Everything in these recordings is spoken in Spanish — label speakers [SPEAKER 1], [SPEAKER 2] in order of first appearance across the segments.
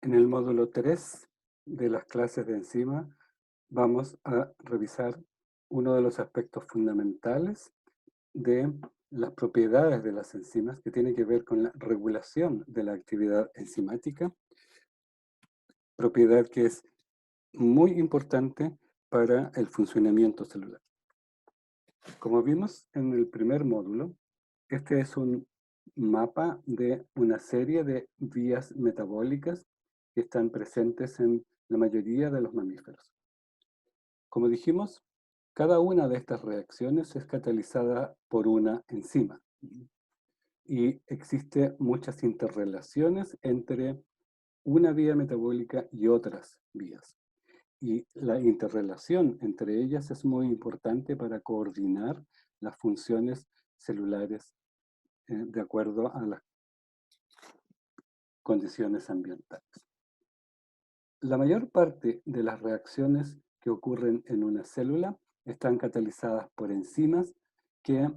[SPEAKER 1] En el módulo 3 de las clases de enzima vamos a revisar uno de los aspectos fundamentales de las propiedades de las enzimas que tiene que ver con la regulación de la actividad enzimática, propiedad que es muy importante para el funcionamiento celular. Como vimos en el primer módulo, este es un mapa de una serie de vías metabólicas que están presentes en la mayoría de los mamíferos. Como dijimos, cada una de estas reacciones es catalizada por una enzima y existen muchas interrelaciones entre una vía metabólica y otras vías. Y la interrelación entre ellas es muy importante para coordinar las funciones celulares de acuerdo a las condiciones ambientales. La mayor parte de las reacciones que ocurren en una célula están catalizadas por enzimas que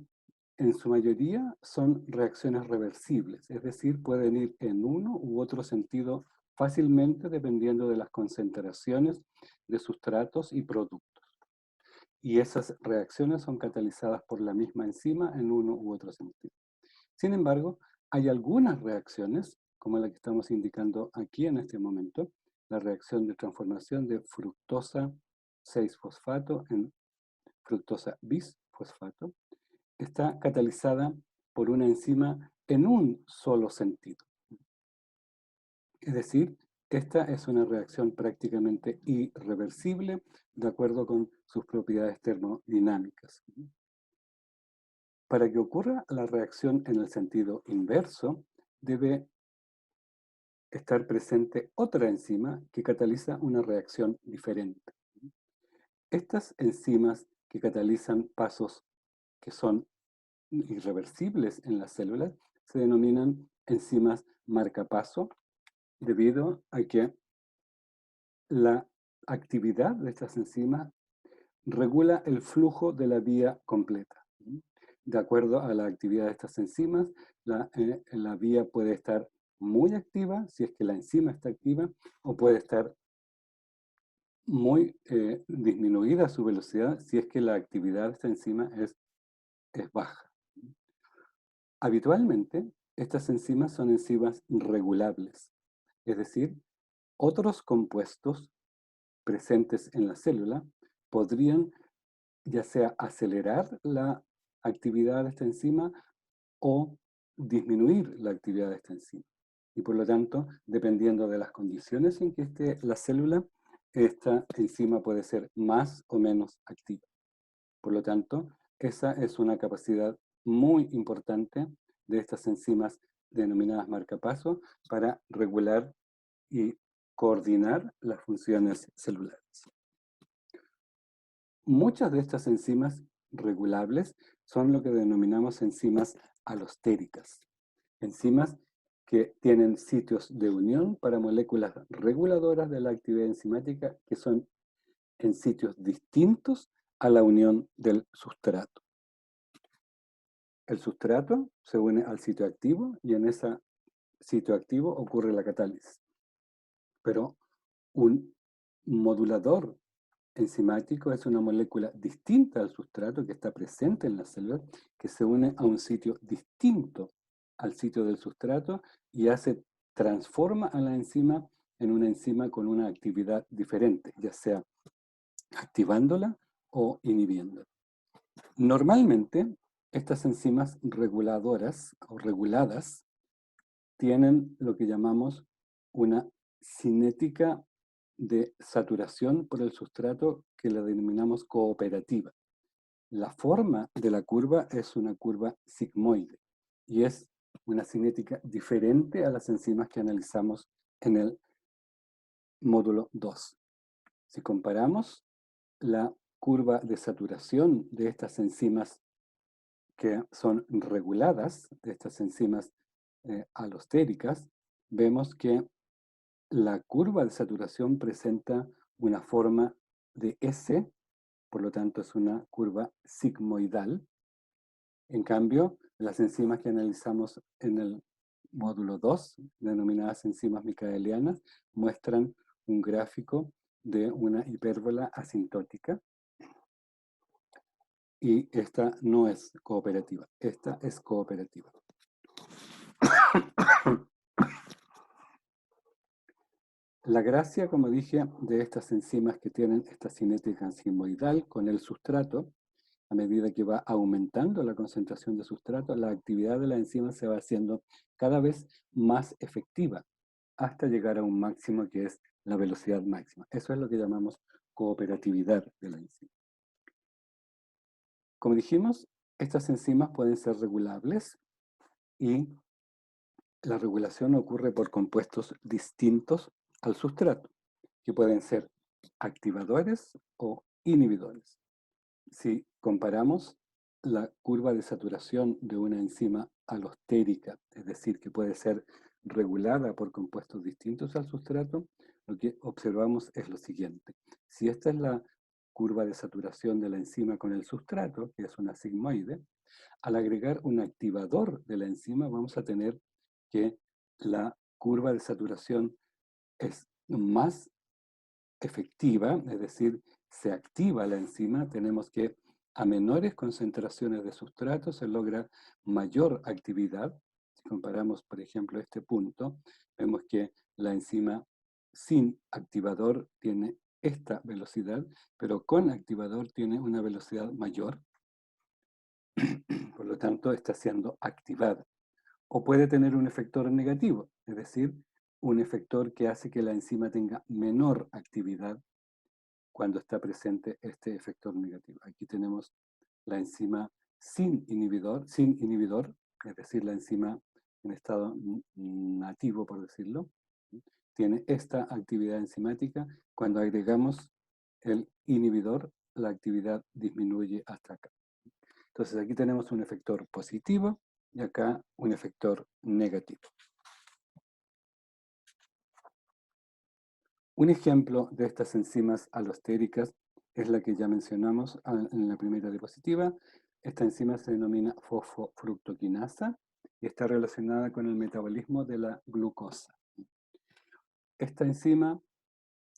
[SPEAKER 1] en su mayoría son reacciones reversibles, es decir, pueden ir en uno u otro sentido fácilmente dependiendo de las concentraciones de sustratos y productos. Y esas reacciones son catalizadas por la misma enzima en uno u otro sentido. Sin embargo, hay algunas reacciones, como la que estamos indicando aquí en este momento, la reacción de transformación de fructosa 6-fosfato en fructosa bis-fosfato, está catalizada por una enzima en un solo sentido. Es decir, esta es una reacción prácticamente irreversible de acuerdo con sus propiedades termodinámicas. Para que ocurra la reacción en el sentido inverso, debe estar presente otra enzima que cataliza una reacción diferente. Estas enzimas que catalizan pasos que son irreversibles en las células se denominan enzimas marcapaso debido a que la actividad de estas enzimas regula el flujo de la vía completa. De acuerdo a la actividad de estas enzimas, la vía puede estar muy activa, si es que la enzima está activa, o puede estar muy disminuida su velocidad, si es que la actividad de esta enzima es baja. Habitualmente, estas enzimas son enzimas regulables, es decir, otros compuestos presentes en la célula podrían ya sea acelerar la actividad de esta enzima o disminuir la actividad de esta enzima. Y por lo tanto, dependiendo de las condiciones en que esté la célula, esta enzima puede ser más o menos activa. Por lo tanto, esa es una capacidad muy importante de estas enzimas denominadas marcapaso para regular y coordinar las funciones celulares. Muchas de estas enzimas regulables son lo que denominamos enzimas alostéricas, enzimas que tienen sitios de unión para moléculas reguladoras de la actividad enzimática que son en sitios distintos a la unión del sustrato. El sustrato se une al sitio activo y en ese sitio activo ocurre la catálisis. Pero un modulador enzimático es una molécula distinta al sustrato que está presente en la célula, que se une a un sitio distinto al sitio del sustrato y transforma a la enzima en una enzima con una actividad diferente, ya sea activándola o inhibiéndola. Normalmente, estas enzimas reguladoras o reguladas tienen lo que llamamos una cinética de saturación por el sustrato que la denominamos cooperativa. La forma de la curva es una curva sigmoide y es una cinética diferente a las enzimas que analizamos en el módulo 2. Si comparamos la curva de saturación de estas enzimas que son reguladas, de estas enzimas alostéricas, vemos que la curva de saturación presenta una forma de S, por lo tanto es una curva sigmoidal. En cambio, las enzimas que analizamos en el módulo 2, denominadas enzimas micaelianas, muestran un gráfico de una hipérbola asintótica, y esta no es cooperativa, esta es cooperativa. La gracia, como dije, de estas enzimas que tienen esta cinética enzimoidal con el sustrato, a medida que va aumentando la concentración de sustrato, la actividad de la enzima se va haciendo cada vez más efectiva, hasta llegar a un máximo que es la velocidad máxima. Eso es lo que llamamos cooperatividad de la enzima. Como dijimos, estas enzimas pueden ser regulables y la regulación ocurre por compuestos distintos al sustrato, que pueden ser activadores o inhibidores. Si comparamos la curva de saturación de una enzima alostérica, es decir, que puede ser regulada por compuestos distintos al sustrato, lo que observamos es lo siguiente. Si esta es la curva de saturación de la enzima con el sustrato, que es una sigmoide, al agregar un activador de la enzima vamos a tener que la curva de saturación es más efectiva, es decir, se activa la enzima, tenemos que a menores concentraciones de sustrato se logra mayor actividad. Si comparamos, por ejemplo, este punto, vemos que la enzima sin activador tiene esta velocidad, pero con activador tiene una velocidad mayor, por lo tanto está siendo activada. O puede tener un efector negativo, es decir, un efector que hace que la enzima tenga menor actividad cuando está presente este efector negativo. Aquí tenemos la enzima sin inhibidor, es decir, la enzima en estado nativo, por decirlo, tiene esta actividad enzimática. Cuando agregamos el inhibidor, la actividad disminuye hasta acá. Entonces aquí tenemos un efector positivo y acá un efector negativo. Un ejemplo de estas enzimas alostéricas es la que ya mencionamos en la primera diapositiva. Esta enzima se denomina fosfofructoquinasa y está relacionada con el metabolismo de la glucosa. Esta enzima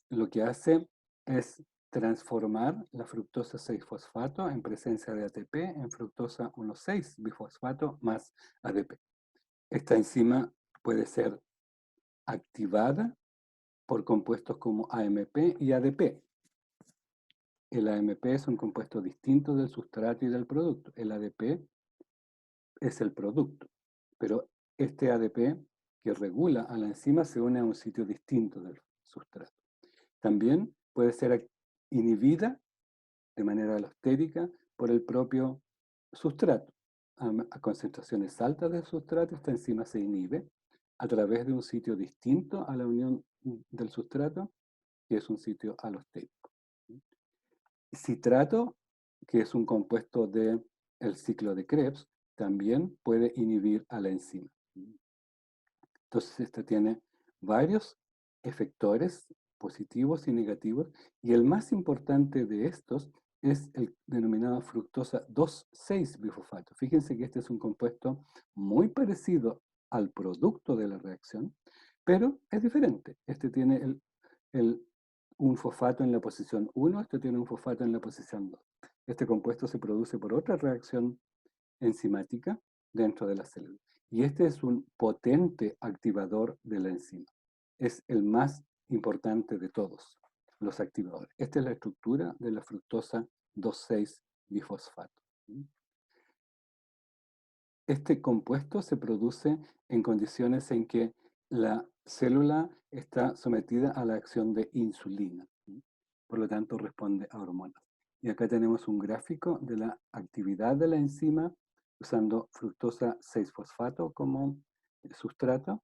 [SPEAKER 1] lo que hace es transformar la fructosa 6-fosfato en presencia de ATP en fructosa 1,6-bifosfato más ADP. Esta enzima puede ser activada por compuestos como AMP y ADP. El AMP es un compuesto distinto del sustrato y del producto. El ADP es el producto, pero este ADP que regula a la enzima se une a un sitio distinto del sustrato. También puede ser inhibida de manera alostérica por el propio sustrato. A concentraciones altas del sustrato, esta enzima se inhibe a través de un sitio distinto a la unión del sustrato, que es un sitio alostérico. Citrato, que es un compuesto del ciclo de Krebs, también puede inhibir a la enzima. Entonces, este tiene varios efectores positivos y negativos, y el más importante de estos es el denominado fructosa 2,6-bifosfato. Fíjense que este es un compuesto muy parecido al producto de la reacción, pero es diferente. Este tiene un fosfato en la posición 1, este tiene un fosfato en la posición 2. Este compuesto se produce por otra reacción enzimática dentro de la célula. Y este es un potente activador de la enzima. Es el más importante de todos los activadores. Esta es la estructura de la fructosa 2,6-bifosfato. Este compuesto se produce en condiciones en que la célula está sometida a la acción de insulina. Por lo tanto, responde a hormonas. Y acá tenemos un gráfico de la actividad de la enzima usando fructosa 6-fosfato como sustrato,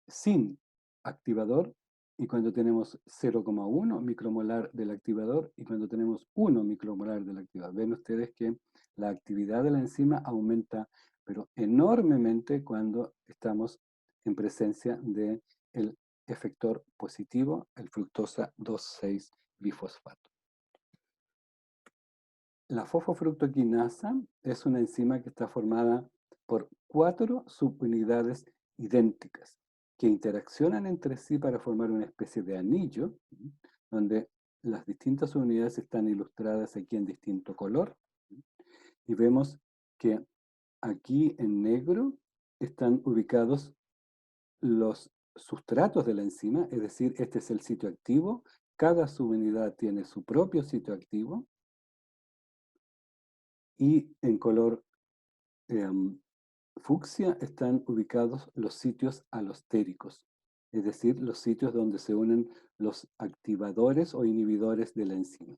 [SPEAKER 1] sin activador, y cuando tenemos 0,1 micromolar del activador y cuando tenemos 1 micromolar del activador. Ven ustedes que la actividad de la enzima aumenta, pero enormemente cuando estamos en presencia del efector positivo, el fructosa 2,6-bifosfato. La fosfofructoquinasa es una enzima que está formada por 4 subunidades idénticas, que interaccionan entre sí para formar una especie de anillo, donde las distintas unidades están ilustradas aquí en distinto color, y vemos que aquí en negro están ubicados los sustratos de la enzima, es decir, este es el sitio activo, cada subunidad tiene su propio sitio activo, y en color fucsia están ubicados los sitios alostéricos, es decir, los sitios donde se unen los activadores o inhibidores de la enzima.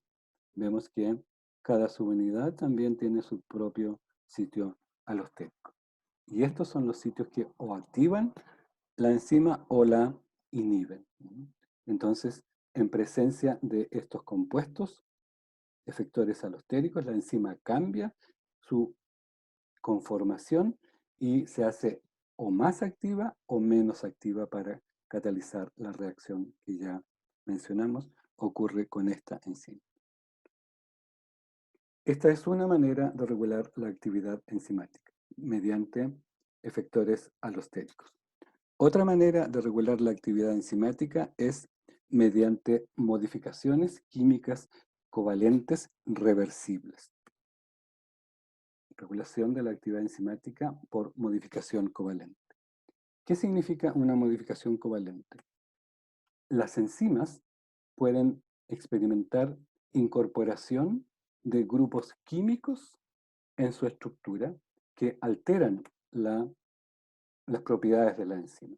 [SPEAKER 1] Vemos que cada subunidad también tiene su propio sitio alostérico. Y estos son los sitios que o activan la enzima o la inhiben. Entonces, en presencia de estos compuestos efectores alostéricos, la enzima cambia su conformación y se hace o más activa o menos activa para catalizar la reacción que ya mencionamos, ocurre con esta enzima. Esta es una manera de regular la actividad enzimática, mediante efectores alostéricos. Otra manera de regular la actividad enzimática es mediante modificaciones químicas covalentes reversibles. Regulación de la actividad enzimática por modificación covalente. ¿Qué significa una modificación covalente? Las enzimas pueden experimentar incorporación de grupos químicos en su estructura que alteran las propiedades de la enzima.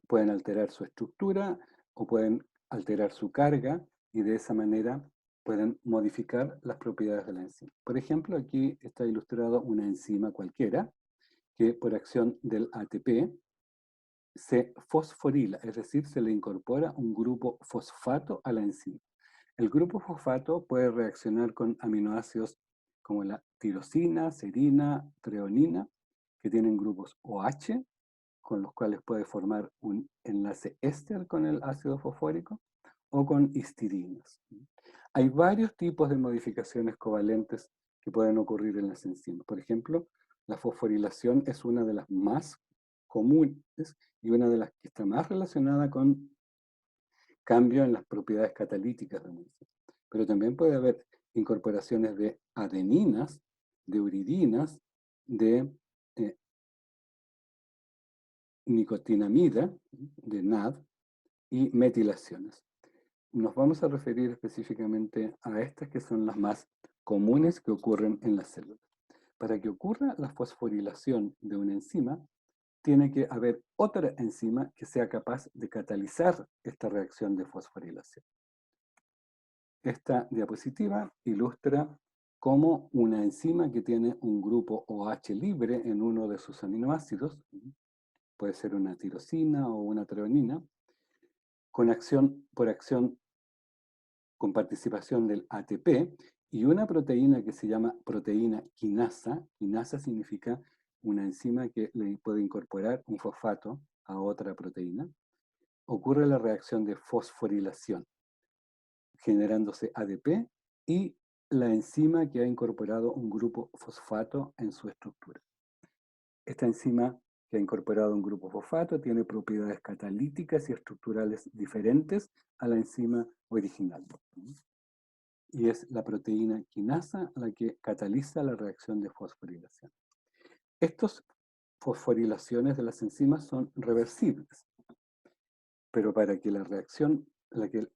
[SPEAKER 1] Pueden alterar su estructura o pueden alterar su carga y de esa manera pueden modificar las propiedades de la enzima. Por ejemplo, aquí está ilustrado una enzima cualquiera que por acción del ATP se fosforila, es decir, se le incorpora un grupo fosfato a la enzima. El grupo fosfato puede reaccionar con aminoácidos como la tirosina, serina, treonina, que tienen grupos OH, con los cuales puede formar un enlace éster con el ácido fosfórico, o con histirinas. Hay varios tipos de modificaciones covalentes que pueden ocurrir en las enzimas. Por ejemplo, la fosforilación es una de las más comunes y una de las que está más relacionada con cambio en las propiedades catalíticas de una enzima. Pero también puede haber incorporaciones de adeninas, de uridinas, de nicotinamida, de NAD, y metilaciones. Nos vamos a referir específicamente a estas que son las más comunes que ocurren en las células. Para que ocurra la fosforilación de una enzima, tiene que haber otra enzima que sea capaz de catalizar esta reacción de fosforilación. Esta diapositiva ilustra cómo una enzima que tiene un grupo OH libre en uno de sus aminoácidos, puede ser una tirosina o una treonina, con participación del ATP y una proteína que se llama proteína quinasa. Quinasa significa una enzima que le puede incorporar un fosfato a otra proteína. Ocurre la reacción de fosforilación, generándose ADP y la enzima que ha incorporado un grupo fosfato en su estructura. Esta enzima que ha incorporado un grupo fosfato tiene propiedades catalíticas y estructurales diferentes a la enzima original. Y es la proteína quinasa la que cataliza la reacción de fosforilación. Estas fosforilaciones de las enzimas son reversibles, pero para que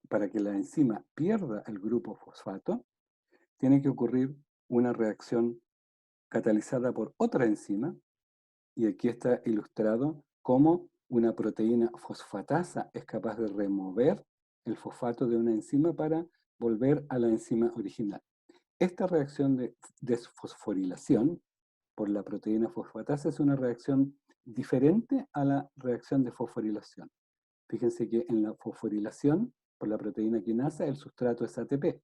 [SPEAKER 1] para que la enzima pierda el grupo fosfato, tiene que ocurrir una reacción catalizada por otra enzima, y aquí está ilustrado cómo una proteína fosfatasa es capaz de remover el fosfato de una enzima para volver a la enzima original. Esta reacción de desfosforilación por la proteína fosfatasa es una reacción diferente a la reacción de fosforilación. Fíjense que en la fosforilación por la proteína quinasa el sustrato es ATP.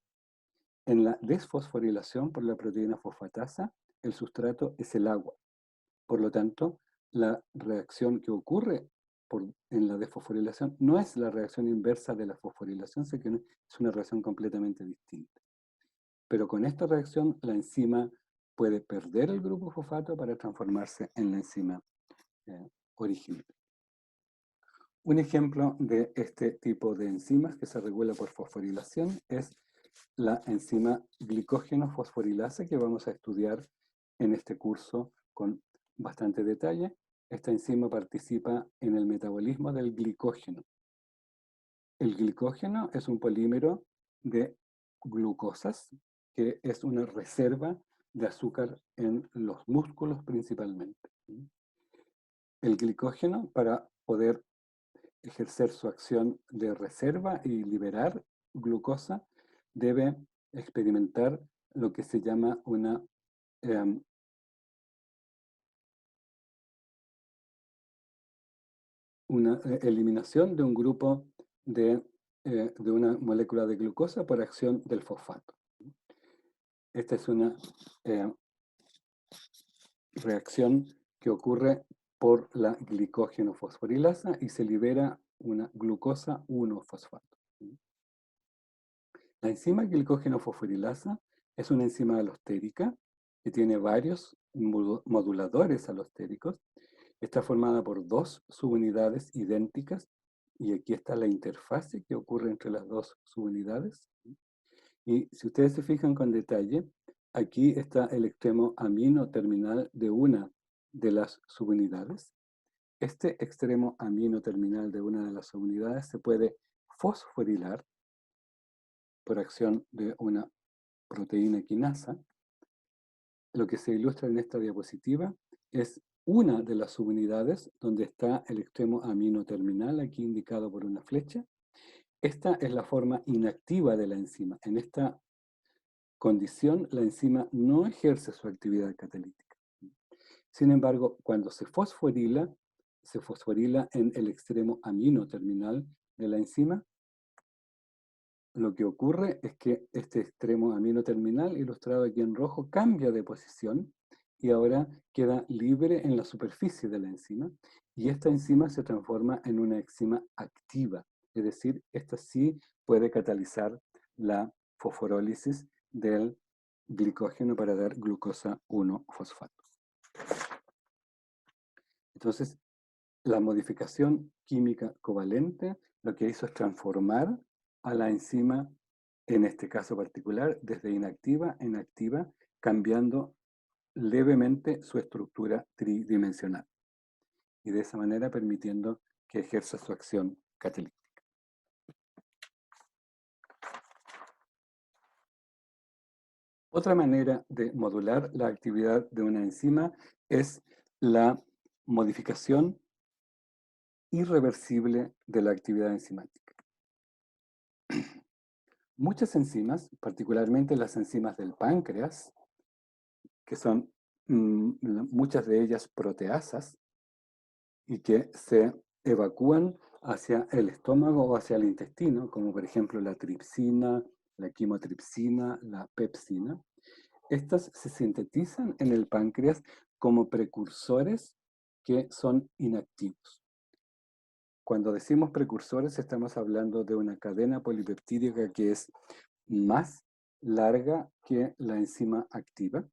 [SPEAKER 1] En la desfosforilación por la proteína fosfatasa el sustrato es el agua. Por lo tanto, la reacción que ocurre en la desfosforilación no es la reacción inversa de la fosforilación, sino que es una reacción completamente distinta. Pero con esta reacción la enzima puede perder el grupo fosfato para transformarse en la enzima original. Un ejemplo de este tipo de enzimas que se regula por fosforilación es la enzima glicógeno fosforilasa que vamos a estudiar en este curso con bastante detalle. Esta enzima participa en el metabolismo del glicógeno. El glicógeno es un polímero de glucosas que es una reserva de azúcar en los músculos principalmente. El glicógeno, para poder ejercer su acción de reserva y liberar glucosa, debe experimentar lo que se llama em, una eliminación de un grupo de una molécula de glucosa por acción del fosfato. Esta es una eh, reacción que ocurre por la glicógeno fosforilasa y se libera una glucosa 1-fosfato. La enzima glicógeno fosforilasa es una enzima alostérica que tiene varios moduladores alostéricos. Está formada por dos subunidades idénticas y aquí está la interfase que ocurre entre las dos subunidades. Y si ustedes se fijan con detalle, aquí está el extremo amino terminal de una de las subunidades. Este extremo amino terminal de una de las subunidades se puede fosforilar por acción de una proteína quinasa. Lo que se ilustra en esta diapositiva es una de las subunidades donde está el extremo amino terminal, aquí indicado por una flecha. Esta es la forma inactiva de la enzima. En esta condición, la enzima no ejerce su actividad catalítica. Sin embargo, cuando se fosforila en el extremo amino terminal de la enzima. Lo que ocurre es que este extremo amino terminal, ilustrado aquí en rojo, cambia de posición y ahora queda libre en la superficie de la enzima, y esta enzima se transforma en una enzima activa, es decir, esta sí puede catalizar la fosforólisis del glicógeno para dar glucosa 1-fosfato. Entonces, la modificación química covalente lo que hizo es transformar a la enzima, en este caso particular, desde inactiva en activa, cambiando levemente su estructura tridimensional y de esa manera permitiendo que ejerza su acción catalítica. Otra manera de modular la actividad de una enzima es la modificación irreversible de la actividad enzimática. Muchas enzimas, particularmente las enzimas del páncreas, que son muchas de ellas proteasas y que se evacúan hacia el estómago o hacia el intestino, como por ejemplo la tripsina, la quimotripsina, la pepsina. Estas se sintetizan en el páncreas como precursores que son inactivos. Cuando decimos precursores estamos hablando de una cadena polipeptídica que es más larga que la enzima activa.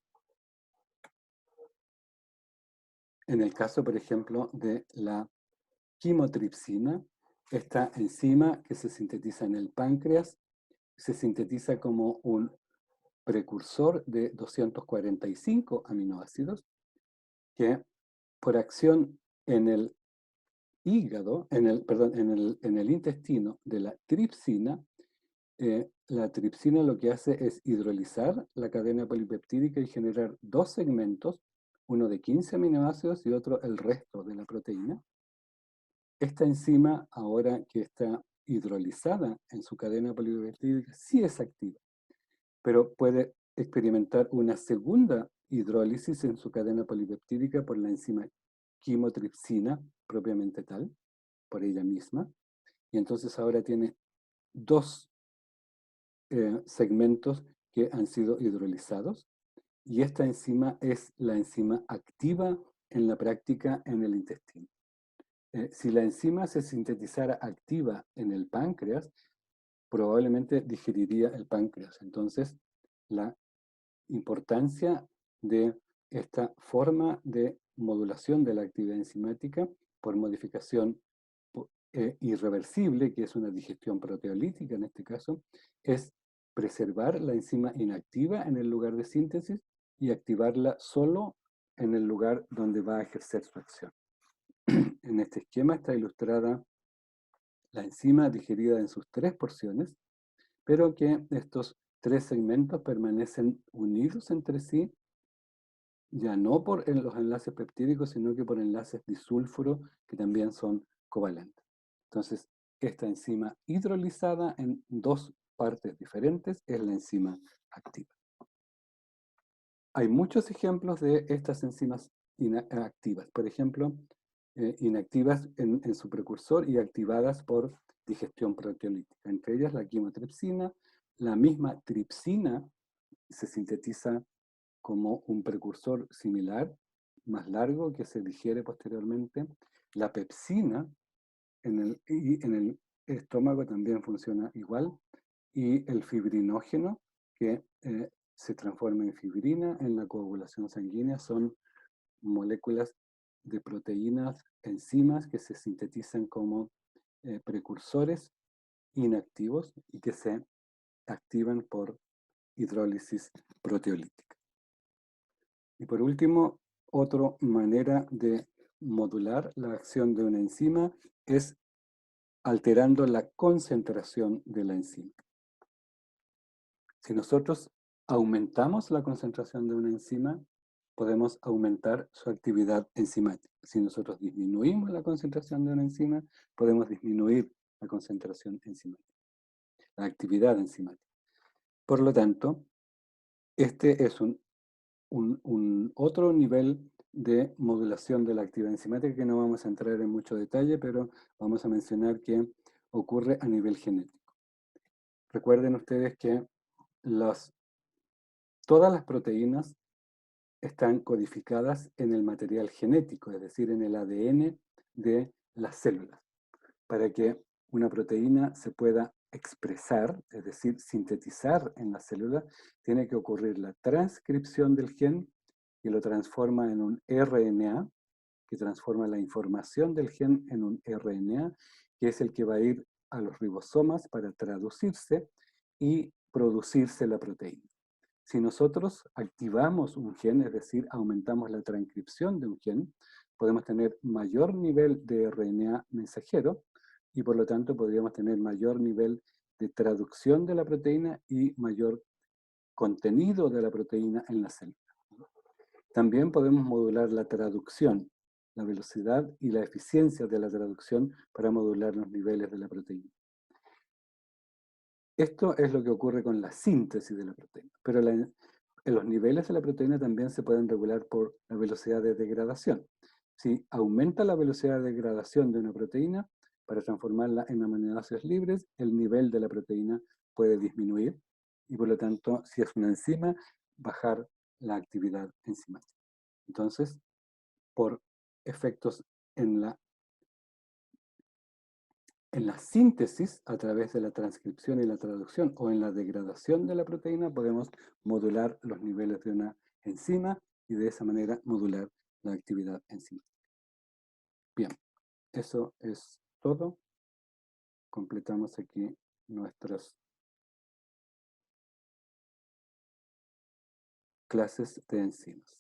[SPEAKER 1] En el caso, por ejemplo, de la quimotripsina, esta enzima que se sintetiza en el páncreas, se sintetiza como un precursor de 245 aminoácidos que por acción en el hígado, en el intestino de la tripsina lo que hace es hidrolizar la cadena polipeptídica y generar dos segmentos, uno de 15 aminoácidos y otro el resto de la proteína. Esta enzima, ahora que está hidrolizada en su cadena polipeptídica, sí es activa, pero puede experimentar una segunda hidrólisis en su cadena polipeptídica por la enzima quimotripsina propiamente tal, por ella misma, y entonces ahora tiene dos segmentos que han sido hidrolizados, y esta enzima es la enzima activa en la práctica en el intestino. Si la enzima se sintetizara activa en el páncreas, probablemente digeriría el páncreas. Entonces, la importancia de esta forma de modulación de la actividad enzimática por modificación irreversible, que es una digestión proteolítica en este caso, es preservar la enzima inactiva en el lugar de síntesis y activarla solo en el lugar donde va a ejercer su acción. En este esquema está ilustrada la enzima digerida en sus 3 porciones, pero que estos 3 segmentos permanecen unidos entre sí, ya no por los enlaces peptídicos, sino que por enlaces disulfuro que también son covalentes. Entonces, esta enzima hidrolizada en 2 partes diferentes es la enzima activa. Hay muchos ejemplos de estas enzimas inactivas. Por ejemplo, inactivas en su precursor y activadas por digestión proteolítica. Entre ellas la quimotripsina, la misma tripsina se sintetiza como un precursor similar, más largo, que se digiere posteriormente. La pepsina en el estómago también funciona igual. Y el fibrinógeno, que se transforma en fibrina en la coagulación sanguínea, son moléculas de proteínas, enzimas que se sintetizan como precursores inactivos y que se activan por hidrólisis proteolítica. Y por último, otra manera de modular la acción de una enzima es alterando la concentración de la enzima. Si nosotros aumentamos la concentración de una enzima, podemos aumentar su actividad enzimática. Si nosotros disminuimos la concentración de una enzima, podemos disminuir la concentración enzimática, la actividad enzimática. Por lo tanto, este es un otro nivel de modulación de la actividad enzimática que no vamos a entrar en mucho detalle, pero vamos a mencionar que ocurre a nivel genético. Recuerden ustedes que todas las proteínas están codificadas en el material genético, es decir, en el ADN de las células. Para que una proteína se pueda expresar, es decir, sintetizar en la célula, tiene que ocurrir la transcripción del gen, que lo transforma en un RNA, que transforma la información del gen en un RNA, que es el que va a ir a los ribosomas para traducirse y producirse la proteína. Si nosotros activamos un gen, es decir, aumentamos la transcripción de un gen, podemos tener mayor nivel de RNA mensajero y por lo tanto podríamos tener mayor nivel de traducción de la proteína y mayor contenido de la proteína en la célula. También podemos modular la traducción, la velocidad y la eficiencia de la traducción para modular los niveles de la proteína. Esto es lo que ocurre con la síntesis de la proteína, pero los niveles de la proteína también se pueden regular por la velocidad de degradación. Si aumenta la velocidad de degradación de una proteína, para transformarla en aminoácidos libres, el nivel de la proteína puede disminuir y por lo tanto, si es una enzima, bajar la actividad enzimática. Entonces, por efectos en la síntesis, a través de la transcripción y la traducción, o en la degradación de la proteína, podemos modular los niveles de una enzima y de esa manera modular la actividad enzimática. Bien, eso es todo. Completamos aquí nuestras clases de enzimas.